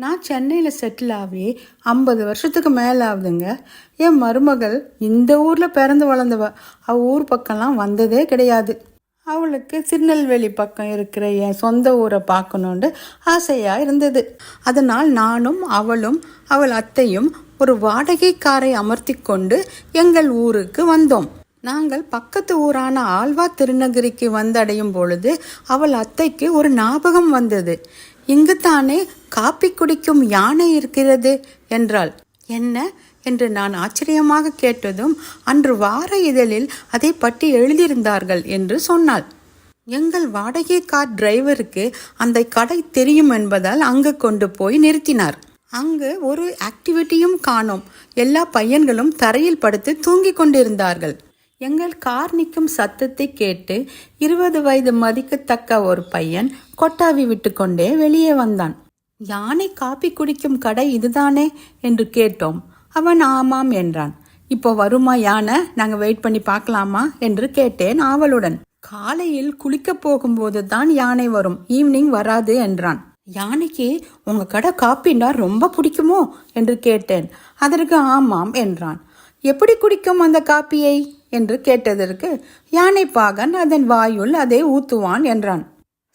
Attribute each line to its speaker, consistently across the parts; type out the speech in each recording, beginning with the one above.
Speaker 1: நான் சென்னையில் செட்டில் ஆகி 50 வருஷத்துக்கு மேலே ஆகுதுங்க. என் மருமகள் இந்த ஊரில் பிறந்து வளர்ந்தவ. ஊர் பக்கம்லாம் வந்ததே கிடையாது. அவளுக்கு திருநெல்வேலி பக்கம் இருக்கிற என் சொந்த ஊரை பார்க்கணுன்னு ஆசையாக இருந்தது. அதனால் நானும் அவளும் அவள் அத்தையும் ஒரு வாடகை காரை அமர்த்தி கொண்டு எங்கள் ஊருக்கு வந்தோம். நாங்கள் பக்கத்து ஊரான ஆழ்வா திருநகரிக்கு வந்தடையும் பொழுது அவள் அத்தைக்கு ஒரு ஞாபகம் வந்தது. இங்குத்தானே காப்பி குடிக்கும் யானை இருக்கிறது என்றாள். என்ன என்று நான் ஆச்சரியமாக கேட்டதும், அன்று வார இதழில் அதை பற்றி எழுதியிருந்தார்கள் என்று சொன்னாள். எங்கள் வாடகை கார் டிரைவருக்கு அந்த கடை தெரியும் என்பதால் அங்கு கொண்டு போய் நிறுத்தினார். அங்கு ஒரு ஆக்டிவிட்டியும் காணோம். எல்லா பையன்களும் தரையில் படுத்து தூங்கி கொண்டிருந்தார்கள். எங்கள் கார் நிற்கும் சத்தத்தை கேட்டு 20 வயது மதிக்கத்தக்க ஒரு பையன் கொட்டாவி விட்டு கொண்டே வெளியே வந்தான். யானை காப்பி குடிக்கும் கடை இதுதானே என்று கேட்டோம். அவன் ஆமாம் என்றான். இப்போ வருமா யானை? நாங்கள் வெயிட் பண்ணி பார்க்கலாமா என்று கேட்டேன் ஆவலுடன். காலையில் குளிக்க போகும்போது தான் யானை வரும், ஈவினிங் வராது என்றான். யானைக்கு உங்க கடை காப்பின்னா ரொம்ப பிடிக்குமோ என்று கேட்டேன். அதற்கு ஆமாம் என்றான். எப்படி குடிக்கும் அந்த காப்பியை என்று கேட்டதற்கு, யானை பாகன் அதன் வாயுள் அதை ஊத்துவான் என்றான்.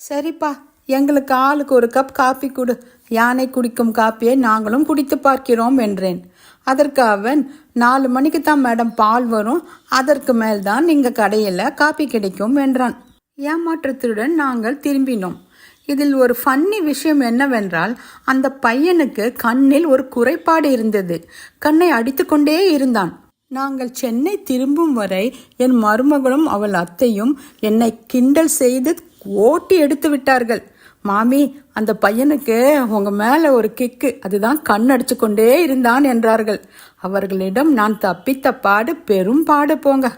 Speaker 1: சரிப்பா, எங்களுக்கு ஆளுக்கு ஒரு கப் காப்பி கொடு, யானை குடிக்கும் காப்பியை நாங்களும் குடித்து பார்க்கிறோம் என்றேன். அதற்கு அவன், 4 மணிக்கு தான் மேடம் பால் வரும், அதற்கு மேல்தான் எங்கள் கடையில் காப்பி கிடைக்கும் என்றான். ஏமாற்றத்துடன் நாங்கள் திரும்பினோம். இதில் ஒரு ஃபன்னி விஷயம் என்னவென்றால், அந்த பையனுக்கு கண்ணில் ஒரு குறைபாடு இருந்தது. கண்ணை அடித்து கொண்டே இருந்தான். நாங்கள் சென்னை திரும்பும் வரை என் மருமகளும் அவள் அத்தையும் என்னை கிண்டல் செய்து ஓட்டி எடுத்து விட்டார்கள். மாமி, அந்த பையனுக்கு உங்க மேல ஒரு கிக்கு, அதுதான் கண் அடிச்சு கொண்டே இருந்தான் என்றார்கள். அவர்களிடம் நான் தப்பித்த பாடு பெரும் பாடு போங்க.